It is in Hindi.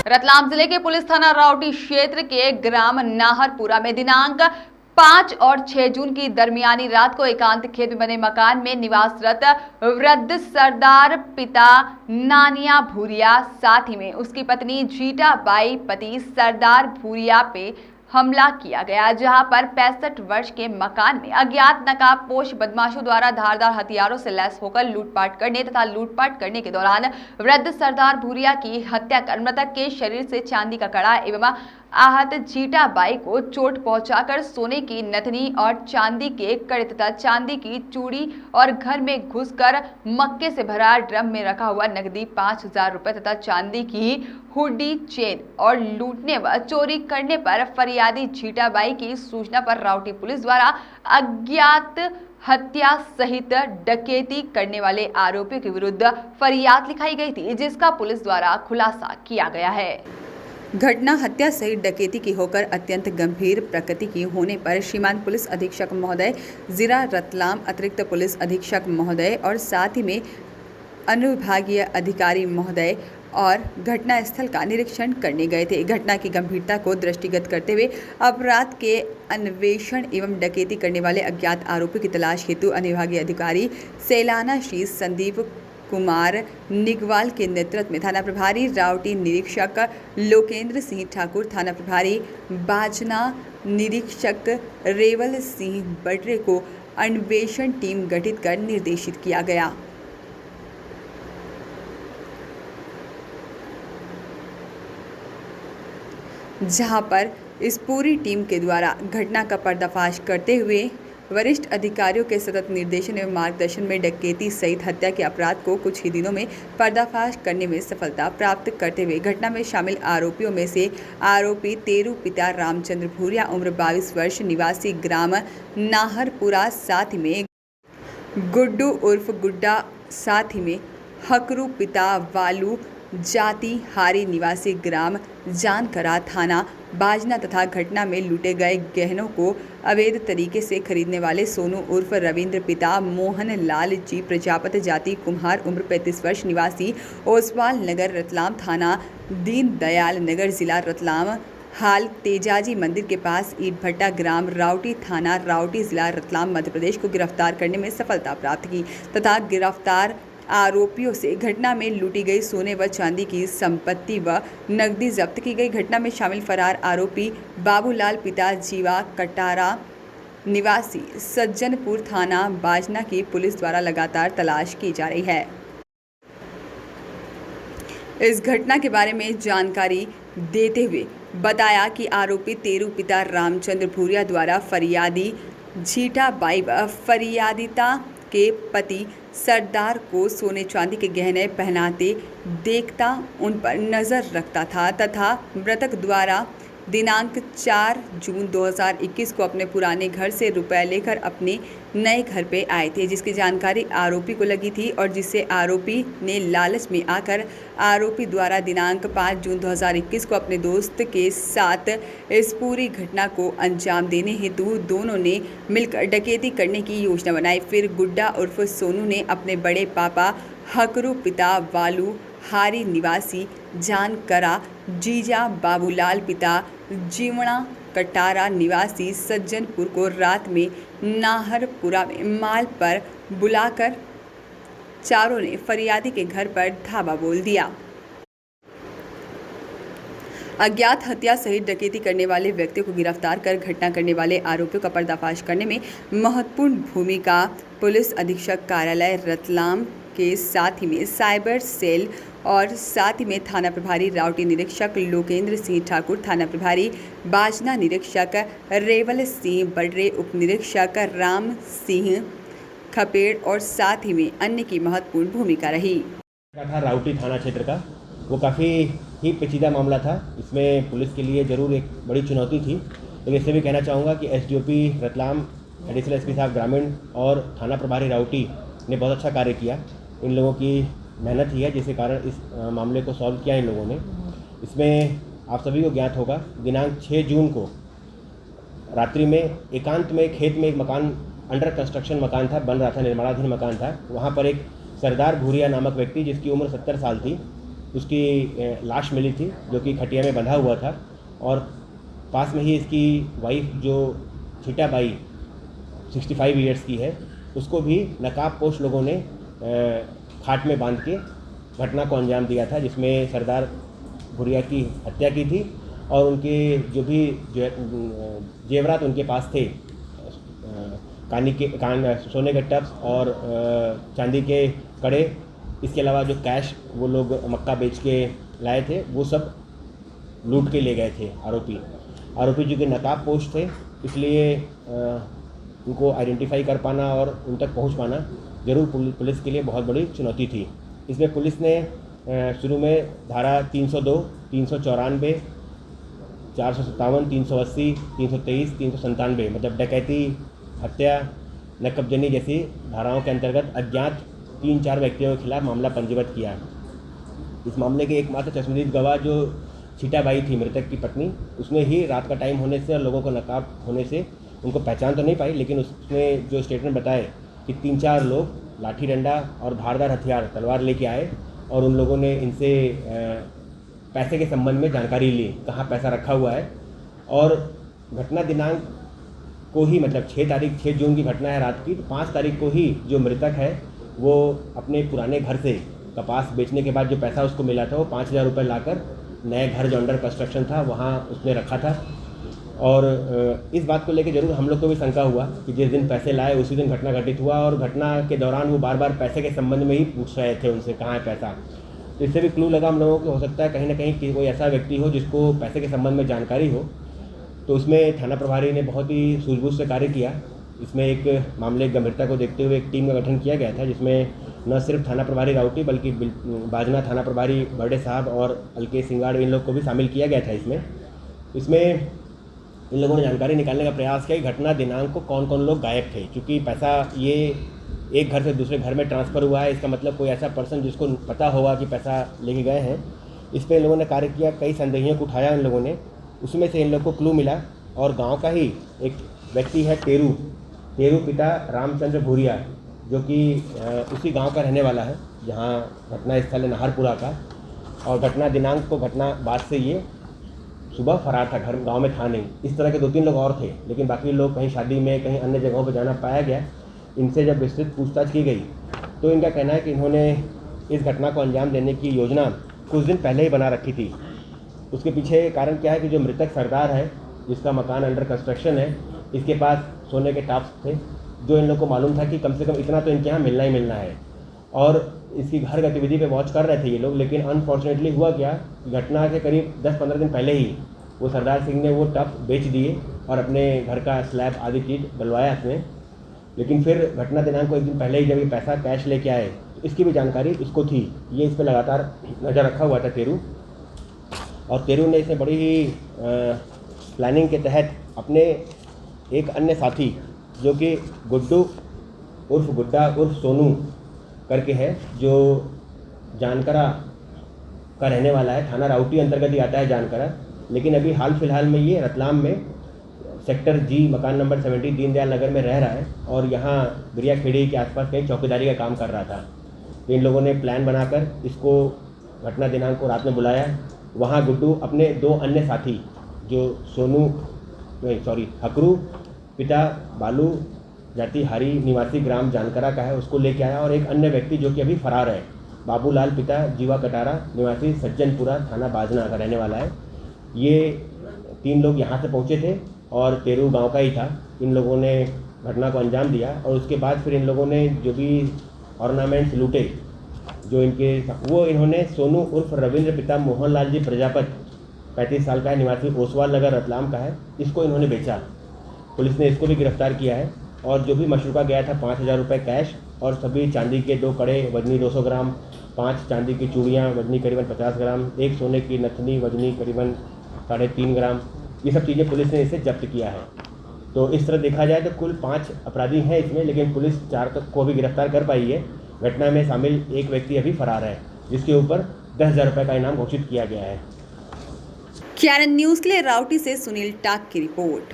रतलाम जिले के पुलिस थाना राउटी क्षेत्र के ग्राम नाहरपुरा में दिनांक 5 और 6 जून की दरमियानी रात को एकांत खेत में बने मकान में निवासरत वृद्ध सरदार पिता नानिया भूरिया साथ ही में उसकी पत्नी जीटा बाई पति सरदार भूरिया पे हमला किया गया, जहां पर 65 वर्ष के मकान में अज्ञात नकाबपोश बदमाशों द्वारा धारदार हथियारों से लैस होकर लूटपाट करने तथा लूटपाट करने के दौरान वृद्ध सरदार भूरिया की हत्या कर मृतक के शरीर से चांदी का कड़ा एवं आहत जीटा बाई को चोट पहुंचाकर सोने की नथनी और चांदी के कड़े तथा चांदी की चूड़ी और घर में घुसकर मक्के से भरा ड्रम में रखा हुआ नकदी 5,000 रुपए तथा चांदी की हुडी चेन और लूटने व चोरी करने पर फरियादी जीटा बाई की सूचना पर राउटी पुलिस द्वारा अज्ञात हत्या सहित डकैती करने वाले आरोपियों के विरुद्ध फरियाद लिखाई गई थी, जिसका पुलिस द्वारा खुलासा किया गया है। घटना हत्या सहित डकैती की होकर अत्यंत गंभीर प्रकृति की होने पर श्रीमान पुलिस अधीक्षक महोदय, जिला रतलाम अतिरिक्त पुलिस अधीक्षक महोदय और साथ ही में अनुविभागीय अधिकारी महोदय और घटना स्थल का निरीक्षण करने गए थे। घटना की गंभीरता को दृष्टिगत करते हुए अपराध के अन्वेषण एवं डकैती करने वाले अज्ञात आरोपियों की तलाश हेतु अनुविभागीय अधिकारी सैलाना श्री संदीप कुमार निगवाल के नेतृत्व में थाना प्रभारी राउटी निरीक्षक लोकेंद्र सिंह ठाकुर, थाना प्रभारी बाजना निरीक्षक रेवल सिंह बटरे को अन्वेषण टीम गठित कर निर्देशित किया गया। जहां पर इस पूरी टीम के द्वारा घटना का पर्दाफाश करते हुए वरिष्ठ अधिकारियों के सतत निर्देशन एवं मार्गदर्शन में डकैती सहित हत्या के अपराध को कुछ ही दिनों में पर्दाफाश करने में सफलता प्राप्त करते हुए घटना में शामिल आरोपियों में से आरोपी तेरू पिता रामचंद्र भूरिया उम्र 22 वर्ष निवासी ग्राम नाहरपुरा, साथ ही में गुड्डू उर्फ गुड्डा, साथ ही में हकरू पिता वालू जाति हारी निवासी ग्राम जानकरा, थाना बाजना तथा घटना में लूटे गए गहनों को अवैध तरीके से खरीदने वाले सोनू उर्फ रविंद्र पिता मोहन लाल जी प्रजापति जाति कुम्हार उम्र 35 वर्ष निवासी ओसवाल नगर रतलाम, थाना दीन दयाल नगर, जिला रतलाम हाल तेजाजी मंदिर के पास ईट भट्टा ग्राम राउटी, थाना राउटी, जिला रतलाम मध्य प्रदेश को गिरफ्तार करने में सफलता प्राप्त की तथा गिरफ्तार आरोपियों से घटना में लूटी गई सोने व चांदी की संपत्ति व नकदी जब्त की गई। घटना में शामिल फरार आरोपी बाबूलाल पिता जीवा कटारा निवासी सज्जनपुर, थाना बाजना की पुलिस द्वारा लगातार तलाश की जा रही है। इस घटना के बारे में जानकारी देते हुए बताया कि आरोपी तेरू पिता रामचंद्र भूरिया द्वारा फरियादी जीटा बाई व फरियादिता के पति सरदार को सोने चांदी के गहने पहनाते देखता उन पर नज़र रखता था तथा मृतक द्वारा दिनांक 4 जून 2021 को अपने पुराने घर से रुपए लेकर अपने नए घर पे आए थे, जिसकी जानकारी आरोपी को लगी थी और जिससे आरोपी ने लालच में आकर आरोपी द्वारा दिनांक 5 जून 2021 को अपने दोस्त के साथ इस पूरी घटना को अंजाम देने हेतु दोनों ने मिलकर डकैती करने की योजना बनाई। फिर गुड्डा उर्फ सोनू ने अपने बड़े पापा हकरू पिता वालू हारी निवासी जानकरा, जीजा बाबूलाल पिता जीवणा कटारा निवासी सज्जनपुर को रात में नाहरपुरा में माल पर बुलाकर चारों ने फरियादी के घर पर धावा बोल दिया। अज्ञात हत्या सहित डकैती करने वाले व्यक्तियों को गिरफ्तार कर घटना करने वाले आरोपियों का पर्दाफाश करने में महत्वपूर्ण भूमिका पुलिस अधीक्षक कार्यालय रतलाम के साथ ही में साइबर सेल और साथ ही में थाना प्रभारी राउटी निरीक्षक लोकेंद्र सिंह ठाकुर, थाना प्रभारी बाजना निरीक्षक रेवल सिंह बडरे, उप निरीक्षक राम सिंह खपेड़ और साथ ही में अन्य की महत्वपूर्ण भूमिका रही। था राउटी थाना क्षेत्र का, वो काफ़ी ही पेचीदा मामला था। इसमें पुलिस के लिए ज़रूर एक बड़ी चुनौती थी। तो वैसे भी कहना चाहूँगा कि एसडीओपी रतलाम, एडिशनल एसपी साहब ग्रामीण और थाना प्रभारी राउटी ने बहुत अच्छा कार्य किया। इन लोगों की मेहनत ही है जिसके कारण इस मामले को सॉल्व किया इन लोगों ने। इसमें आप सभी को ज्ञात होगा, दिनांक 6 जून को रात्रि में एकांत में खेत में एक मकान अंडर कंस्ट्रक्शन मकान था, बन रहा था, निर्माणाधीन मकान था। वहाँ पर एक सरदार भूरिया नामक व्यक्ति जिसकी उम्र 70 साल थी, उसकी लाश मिली थी जो कि खटिया में बंधा हुआ था, और पास में ही इसकी वाइफ जो छीटाबाई 65 ईयर्स की है, उसको भी नकाबपोश लोगों ने खाट में बांध के घटना को अंजाम दिया था, जिसमें सरदार भुरिया की हत्या की थी और उनके जो भी जेवरात उनके पास थे, सोने के टप्स और चांदी के कड़े, इसके अलावा जो कैश वो लोग मक्का बेच के लाए थे, वो सब लूट के ले गए थे आरोपी जो कि नकाबपोश थे, इसलिए उनको आइडेंटिफाई कर पाना और उन तक पहुंच पाना जरूर पुलिस के लिए बहुत बड़ी चुनौती थी। इसमें पुलिस ने शुरू में धारा 302, 394, 457, 380, 323, 397 मतलब डकैती, हत्या, नकबजनी जैसी धाराओं के अंतर्गत अज्ञात 3-4 व्यक्तियों के खिलाफ मामला पंजीबद्ध किया। इस मामले के एकमात्र चश्मदीद गवाह जो छीटाबाई थी, मृतक की पत्नी, उसने ही रात का टाइम होने से और लोगों को नकाब होने से उनको पहचान तो नहीं पाई, लेकिन उसने जो स्टेटमेंट बताए कि 3-4 लोग लाठी डंडा और धारदार हथियार तलवार लेके आए और उन लोगों ने इनसे पैसे के संबंध में जानकारी ली, कहाँ पैसा रखा हुआ है। और घटना दिनांक को ही मतलब 6 जून की घटना है रात की, तो 5 तारीख को ही जो मृतक है वो अपने पुराने घर से कपास बेचने के बाद जो पैसा उसको मिला था वो 5,000 रुपये लाकर नए घर जो अंडर कंस्ट्रक्शन था वहाँ उसने रखा था। और इस बात को लेकर जरूर हम लोग को भी शंका हुआ कि जिस दिन पैसे लाए उसी दिन घटना घटित हुआ, और घटना के दौरान वो बार बार पैसे के संबंध में ही पूछ रहे थे उनसे कहाँ है पैसा। तो इससे भी क्लू लगा हम लोगों को, हो सकता है कहीं ना कहीं कि कोई ऐसा व्यक्ति हो जिसको पैसे के संबंध में जानकारी हो। तो उसमें थाना प्रभारी ने बहुत ही सूझबूझ से कार्य किया। इसमें एक मामले गंभीरता को देखते हुए एक टीम का गठन किया गया था, जिसमें न सिर्फ थाना प्रभारी राउटी बल्कि बाजना थाना प्रभारी बर्डे साहब और अलके सिंगाड़, इन लोग को भी शामिल किया गया था। इसमें इन लोगों ने जानकारी निकालने का प्रयास किया कि घटना दिनांक को कौन कौन लोग गायब थे, क्योंकि पैसा ये एक घर से दूसरे घर में ट्रांसफ़र हुआ है, इसका मतलब कोई ऐसा पर्सन जिसको पता होगा कि पैसा लेके गए हैं। इस पर इन लोगों ने कार्य किया, कई संदेहियों को उठाया इन लोगों ने, उसमें से इन लोग को क्लू मिला और गांव का ही एक व्यक्ति है तेरू पिता रामचंद्र भूरिया, जो कि उसी गांव का रहने वाला है जहां घटना स्थल है नाहरपुरा का। और घटना दिनांक को घटना बाद से ये सुबह फरार था, घर गांव में था नहीं। इस तरह के 2-3 लोग और थे, लेकिन बाकी लोग कहीं शादी में कहीं अन्य जगहों पर जाना पाया गया। इनसे जब विस्तृत पूछताछ की गई तो इनका कहना है कि इन्होंने इस घटना को अंजाम देने की योजना कुछ दिन पहले ही बना रखी थी। उसके पीछे कारण क्या है कि जो मृतक सरदार है, जिसका मकान अंडर कंस्ट्रक्शन है, इसके पास सोने के टॉप्स थे, जो इन लोग को मालूम था कि कम से कम इतना तो इनके यहाँ मिलना ही मिलना है, और इसकी हर गतिविधि पे वॉच कर रहे थे ये लोग। लेकिन अनफॉर्चुनेटली हुआ क्या, घटना के करीब 10-15 दिन पहले ही वो सरदार सिंह ने वो टप बेच दिए और अपने घर का स्लैब आदि चीज़ डलवाया इसमें। लेकिन फिर घटना दिनांक को एक दिन पहले ही जब ये पैसा कैश लेके आए, तो इसकी भी जानकारी इसको थी। ये इस पर लगातार नज़र रखा हुआ था तेरू, और तेरू ने इसे बड़ी ही प्लानिंग के तहत अपने एक अन्य साथी जो कि गुड्डू उर्फ गुड्डा उर्फ सोनू करके है, जो जानकरा का रहने वाला है, थाना राउटी अंतर्गत ही आता है जानकरा, लेकिन अभी हाल फिलहाल में ये रतलाम में सेक्टर जी मकान नंबर 70 दीनदयाल नगर में रह रहा है और यहाँ बिरिया खेड़ी के आसपास कहीं चौकीदारी का काम कर रहा था। तो इन लोगों ने प्लान बनाकर इसको घटना दिनांक को रात में बुलाया। वहाँ गुड्डू अपने 2 अन्य साथी जो हकरू पिता बालू जाति हरी निवासी ग्राम जानकरा का है, उसको लेके आया, और एक अन्य व्यक्ति जो कि अभी फरार है, बाबूलाल पिता जीवा कटारा निवासी सज्जनपुरा थाना बाजना का रहने वाला है। ये 3 लोग यहाँ से पहुँचे थे और तेरू गांव का ही था। इन लोगों ने घटना को अंजाम दिया और उसके बाद फिर इन लोगों ने जो भी ऑर्नामेंट्स लूटे जो इन्होंने सोनू उर्फ रविंद्र पिता मोहनलाल जी प्रजापत 35 साल का है, निवासी ओसवाल नगर रतलाम का है, इसको इन्होंने बेचा। पुलिस ने इसको भी गिरफ्तार किया है। और जो भी मशरूका गया था 5,000 रुपये कैश और सभी चांदी के 2 कड़े वजनी 200 ग्राम, 5 चांदी की चूड़ियाँ वजनी करीबन 50 ग्राम, 1 सोने की नथनी वजनी करीबन 3.5 ग्राम, ये सब चीज़ें पुलिस ने इसे जब्त किया है। तो इस तरह देखा जाए तो कुल 5 अपराधी हैं इसमें, लेकिन पुलिस 4 को भी गिरफ्तार कर पाई है। घटना में शामिल एक व्यक्ति अभी फरार है, जिसके ऊपर 10,000 रुपये का इनाम घोषित किया गया है। KRN न्यूज़ के लिए राउटी से सुनील टाक की रिपोर्ट।